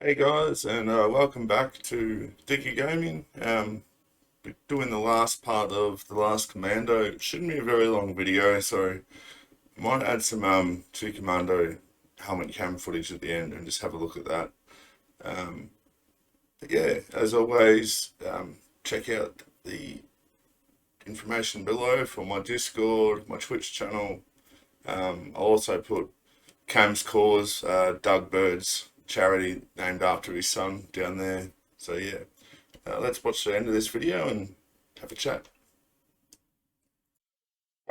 Hey guys, and welcome back to Dicky Gaming. We're doing the last part of the last Commando. It shouldn't be a very long video, so I might add some to Commando helmet cam footage at the end and just have a look at that. But yeah, as always, check out the information below for my Discord, my Twitch channel. I'll also put Cam's Cause, Doug Bird's charity named after his son down there. So yeah, let's watch the end of this video and have a chat.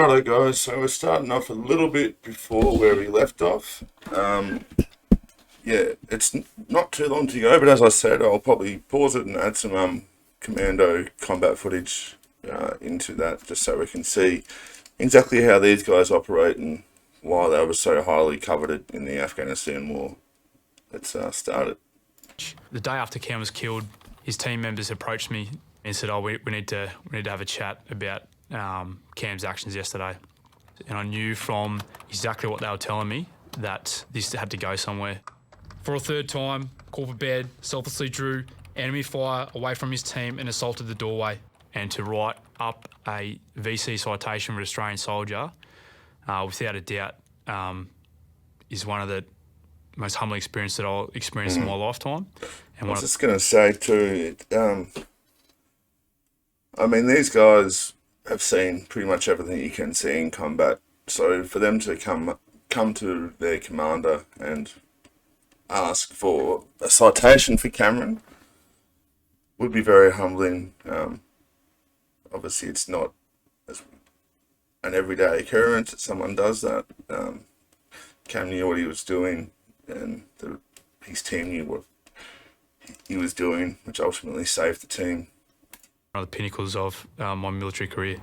Alright guys, so we're starting off a little bit before where we left off. Yeah, it's not too long to go, but as I said, I'll probably pause it and add some Commando combat footage into that, just so we can see exactly how these guys operate and why they were so highly coveted in the Afghanistan war. Let's start it. The day after Cam was killed, his team members approached me and said, "Oh, we need to have a chat about Cam's actions yesterday." And I knew from exactly what they were telling me that this had to go somewhere. For a third time, Corporal Baird selflessly drew enemy fire away from his team and assaulted the doorway. And to write up a VC citation for an Australian soldier, without a doubt, is one of the most humbling experience that I'll experience in my lifetime. And I was just going to say too, I mean, these guys have seen pretty much everything you can see in combat. So for them to come to their commander and ask for a citation for Cameron would be very humbling. Obviously, it's not an everyday occurrence that someone does that. Cam knew what he was doing, and his team knew what he was doing, which ultimately saved the team. One of the pinnacles of my military career.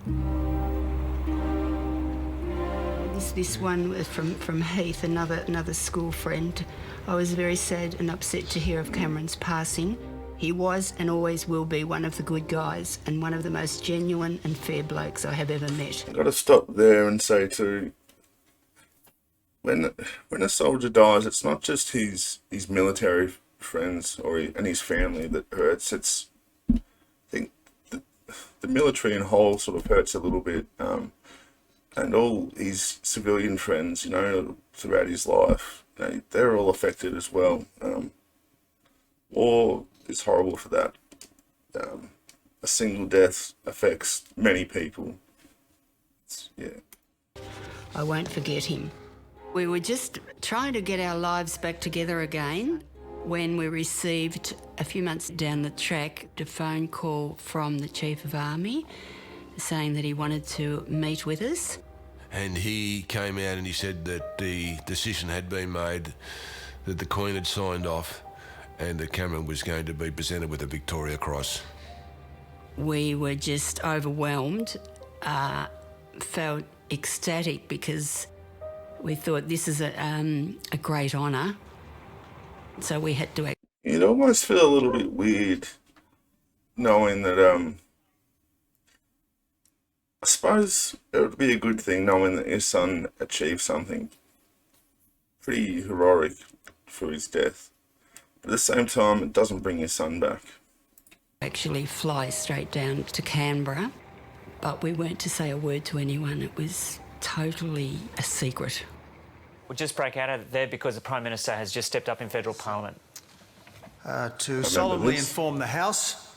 This one was from Heath, another school friend. I was very sad and upset to hear of Cameron's passing. He was and always will be one of the good guys and one of the most genuine and fair blokes I have ever met. I've got to stop there and say too, when a soldier dies, it's not just his military friends and his family that hurts. It's, I think the military in whole sort of hurts a little bit, and all his civilian friends, you know, throughout his life, you know, they're all affected as well. War is horrible for that. A single death affects many people. Yeah. I won't forget him. We were just trying to get our lives back together again when we received, a few months down the track, a phone call from the Chief of Army saying that he wanted to meet with us. And he came out and he said that the decision had been made, that the Queen had signed off, and that Cameron was going to be presented with a Victoria Cross. We were just overwhelmed, felt ecstatic because we thought this is a great honour. So we had to act. You'd almost feel a little bit weird knowing that, I suppose it would be a good thing knowing that your son achieved something pretty heroic for his death. But at the same time, it doesn't bring your son back. Actually fly straight down to Canberra, but we weren't to say a word to anyone. It was totally a secret. We'll just break out of there because the Prime Minister has just stepped up in federal Parliament. To solemnly inform the House,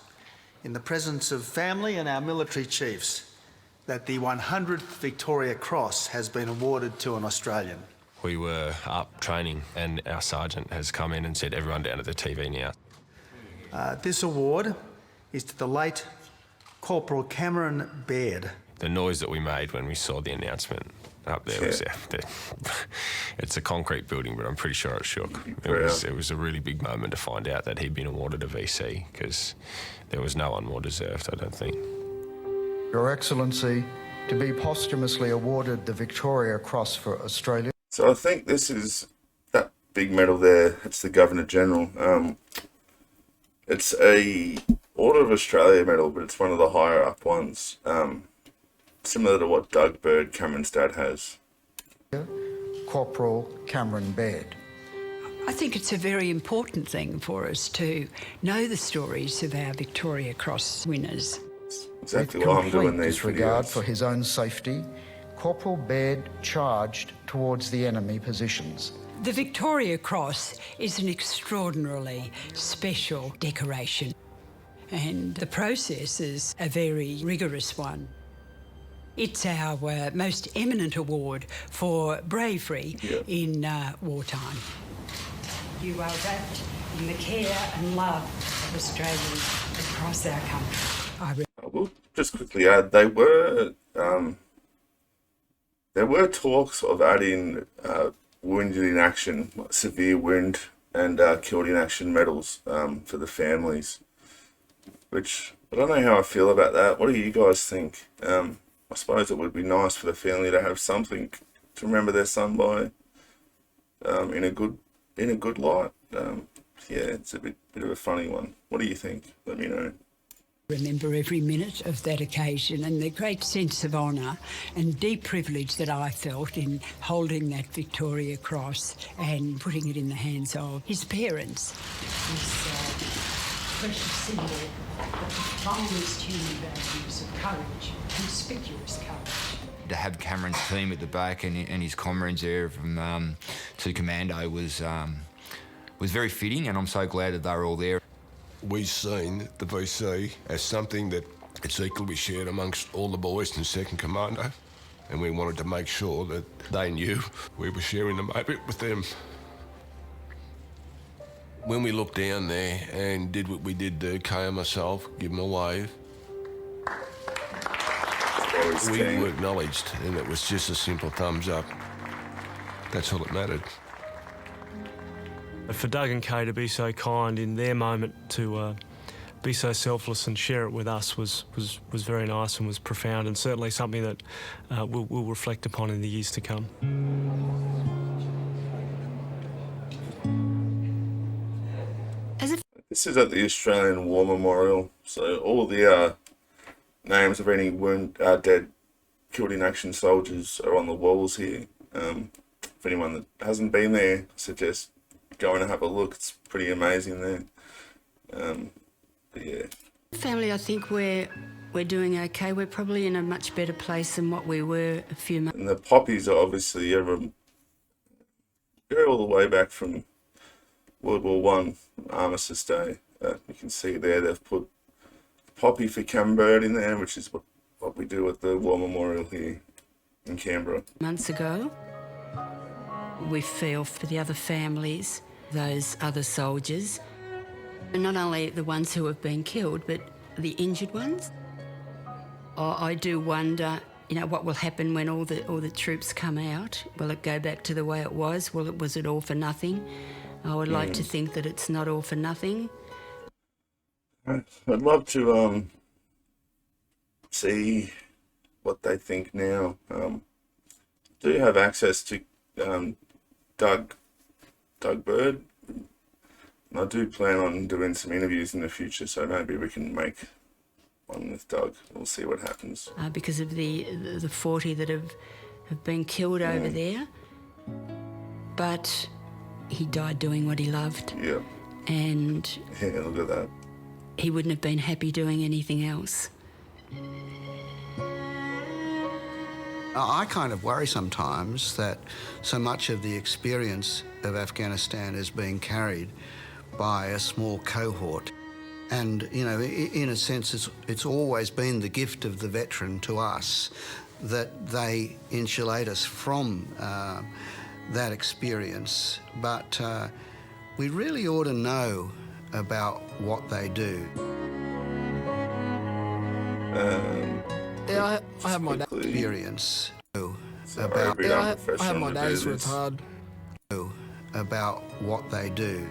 in the presence of family and our military chiefs, that the 100th Victoria Cross has been awarded to an Australian. We were up training and our sergeant has come in and said, "Everyone down to the TV now." This award is to the late Corporal Cameron Baird. The noise that we made when we saw the announcement up there was it's a concrete building, but I'm pretty sure it shook. It was a really big moment to find out that he'd been awarded a VC, because there was no one more deserved, I don't think. Your Excellency, to be posthumously awarded the Victoria Cross for Australia. So I think this is that big medal there. It's the Governor General. It's a Order of Australia medal, but it's one of the higher up ones. Similar to what Doug Bird, Cameron's dad, has. Corporal Cameron Baird. I think it's a very important thing for us to know the stories of our Victoria Cross winners. Exactly With what I'm doing complete these disregard videos. for his own safety, Corporal Baird charged towards the enemy positions. The Victoria Cross is an extraordinarily special decoration, and the process is a very rigorous one. It's our most eminent award for bravery in wartime. You are wrapped in the care and love of Australians across our country. I will just quickly add, there were talks of adding wounded in action, severe wound and killed in action medals for the families, which I don't know how I feel about that. What do you guys think? I suppose it would be nice for the family to have something to remember their son by, in a good light. Yeah, it's a bit of a funny one. What do you think? Let me know. Remember every minute of that occasion and the great sense of honour and deep privilege that I felt in holding that Victoria Cross and putting it in the hands of his parents. This precious symbol of the finest human values of courage, conspicuous courage. To have Cameron's team at the back and his comrades there from to Commando was very fitting, and I'm so glad that they were all there. We've seen the VC as something that it's equally shared amongst all the boys in 2nd Commando, and we wanted to make sure that they knew we were sharing the moment with them. When we looked down there and did what we did to Kay and myself, give them a wave, we were acknowledged, and it was just a simple thumbs up. That's all that mattered. For Doug and Kay to be so kind in their moment, to be so selfless and share it with us was very nice and was profound, and certainly something that we'll reflect upon in the years to come. This is at the Australian War Memorial, so all the names of any dead, killed in action soldiers are on the walls here. For anyone that hasn't been there, I suggest going to have a look. It's pretty amazing there. But yeah. Family, I think we're doing okay. We're probably in a much better place than what we were a few months. And the poppies are obviously go all the way back from World War One, Armistice Day. You can see there they've put poppy for Cameron Baird in there, which is what we do at the War Memorial here in Canberra. Months ago, we feel for the other families, those other soldiers, and not only the ones who have been killed, but the injured ones. I do wonder, what will happen when all the troops come out? Will it go back to the way it was? Was it all for nothing? I would like to think that it's not all for nothing. I'd love to see what they think now. Do have access to Doug Bird, and I do plan on doing some interviews in the future, so maybe we can make one with Doug. We'll see what happens. Because of the 40 that have been killed over there, but he died doing what he loved. Yeah. And yeah, look at that. He wouldn't have been happy doing anything else. I kind of worry sometimes that so much of the experience of Afghanistan is being carried by a small cohort. And, in a sense, it's always been the gift of the veteran to us that they insulate us from that experience. But we really ought to know about what they do. Yeah, I have my experience about. Yeah, I have my days where it's hard. About what they do.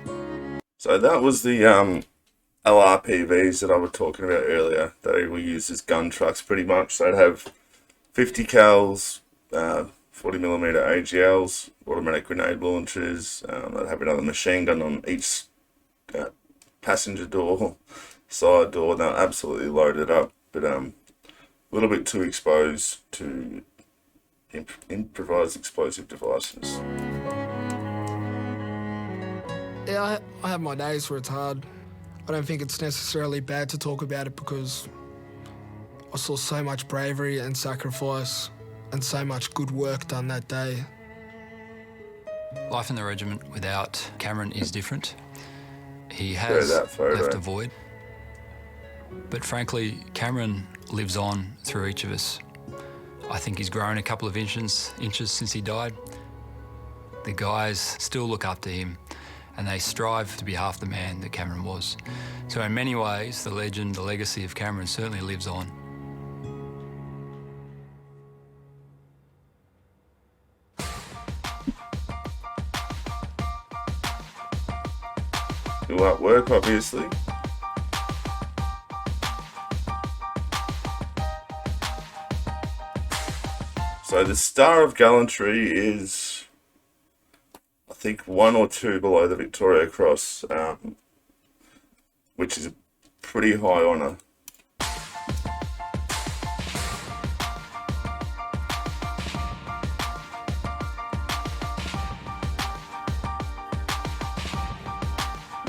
So that was the LRPVs that I was talking about earlier. They were used as gun trucks pretty much. They'd have 50 cals, 40mm AGLs, automatic grenade launchers. They'd have another machine gun on each passenger door, side door. They're absolutely loaded up, but a little bit too exposed to improvised explosive devices. Yeah, I have my days where it's hard. I don't think it's necessarily bad to talk about it because I saw so much bravery and sacrifice and so much good work done that day. Life in the regiment without Cameron is different. He has left a void. But frankly, Cameron lives on through each of us. I think he's grown a couple of inches since he died. The guys still look up to him and they strive to be half the man that Cameron was. So in many ways, the legend, the legacy of Cameron certainly lives on. Good artwork, obviously. So the Star of Gallantry is, I think, 1 or 2 below the Victoria Cross, which is a pretty high honour.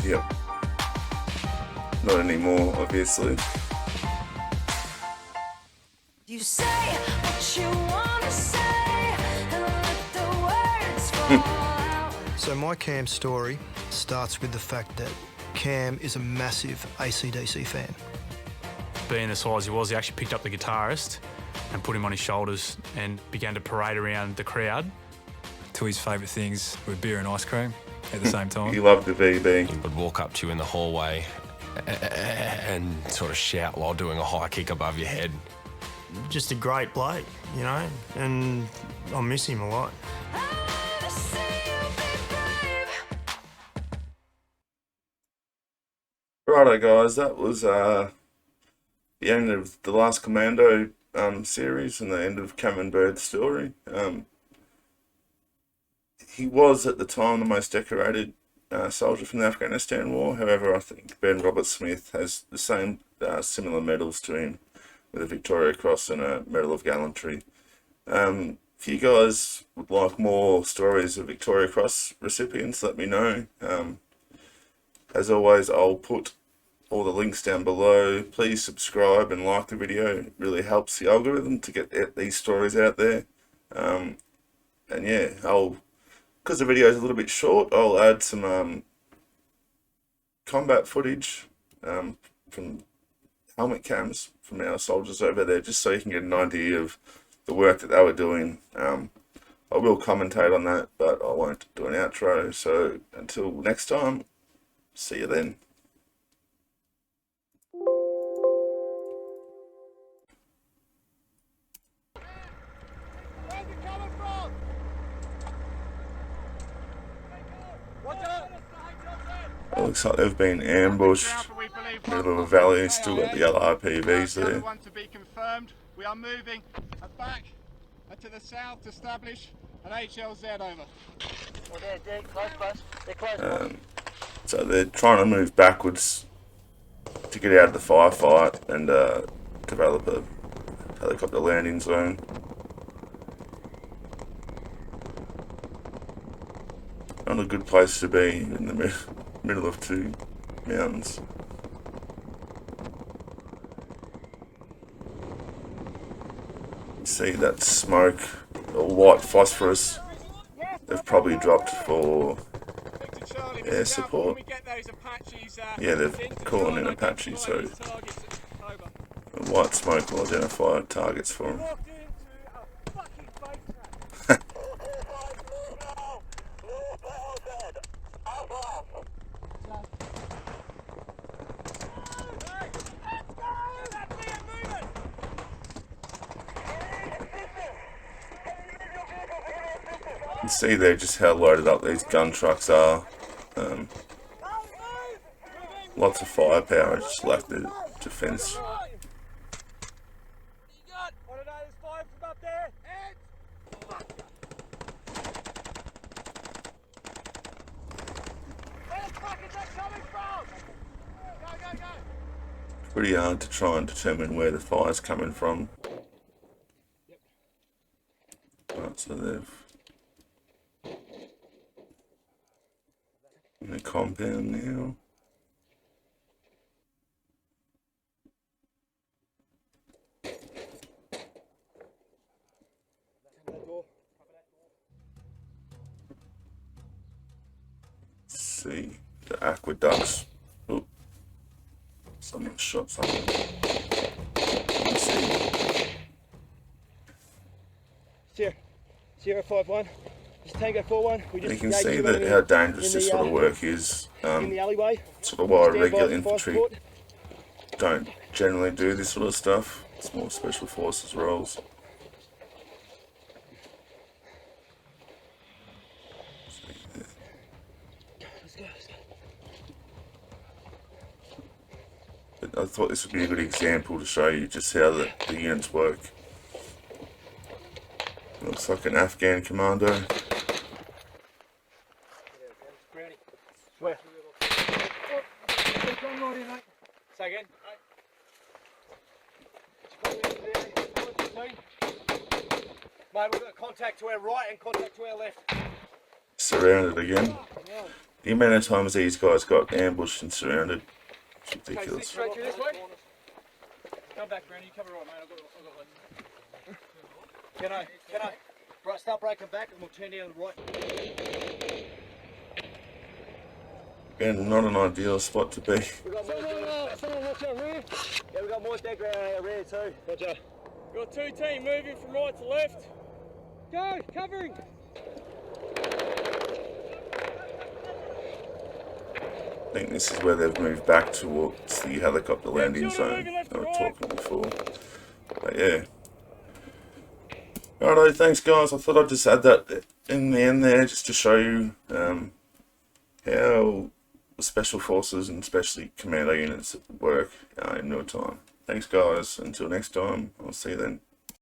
Yep. Not anymore, obviously. You say what you want to say and let the words fall out. So my Cam story starts with the fact that Cam is a massive AC/DC fan. Being the size he was, he actually picked up the guitarist and put him on his shoulders and began to parade around the crowd. Two of his favourite things were beer and ice cream at the same time. He loved the VB. He would walk up to you in the hallway and sort of shout while doing a high kick above your head. Just a great bloke, you know, and I miss him a lot. Righto, guys, that was the end of the last Commando series and the end of Cameron Baird's story. He was, at the time, the most decorated soldier from the Afghanistan War. However, I think Ben Roberts-Smith has the same similar medals to him, with a Victoria Cross and a Medal of Gallantry. If you guys would like more stories of Victoria Cross recipients, let me know. As always, I'll put all the links down below. Please subscribe and like the video. It really helps the algorithm to get these stories out there. And yeah, because the video is a little bit short, I'll add some combat footage from helmet cams from our soldiers over there, just so you can get an idea of the work that they were doing. I will commentate on that, but I won't do an outro. So until next time, see you then. It looks like they've been ambushed. Middle of a valley, still got the LRPVs there. To be confirmed, we are moving back to the south to establish an HLZ over. Well, they're close. They're close. So they're trying to move backwards to get out of the firefight and develop a helicopter landing zone. Not a good place to be in the middle of 2 mountains. You see that smoke, or white phosphorus, they've probably dropped for air support. Yeah, they're calling in Apache, so the white smoke will identify targets for them. You can see there just how loaded up these gun trucks are. Lots of firepower, just lack the defense. Pretty hard to try and determine where the fire's coming from. Right, so they're compound now. Let's see the aqueducts. Oh, someone shot something. Let's see. Sierra 5-1. Just Tango 4-1. You can see that how dangerous this sort of work is. In the alleyway. Sort of why regular infantry don't generally do this sort of stuff. It's more special forces roles. But I thought this would be a good example to show you just how the units work. Looks like an Afghan commando. Where? Say again. Mate, we've got contact to our right and contact to our left. Surrounded again. The amount of times these guys got ambushed and surrounded, it's ridiculous. Straight through this way. Come back, Brandon. You cover right, mate. I've got one. Can I? Right, start breaking back and we'll turn down the right. Again, not an ideal spot to be. We've got someone watch our rear. Yeah, we've got more deck around our rear too. Roger. We've got two teams moving from right to left. Go, covering. I think this is where they've moved back towards the helicopter landing zone I was talking before. But yeah. Alright, thanks guys. I thought I'd just add that in the end there just to show you how special forces and especially commando units work in real time. Thanks guys. Until next time, I'll see you then.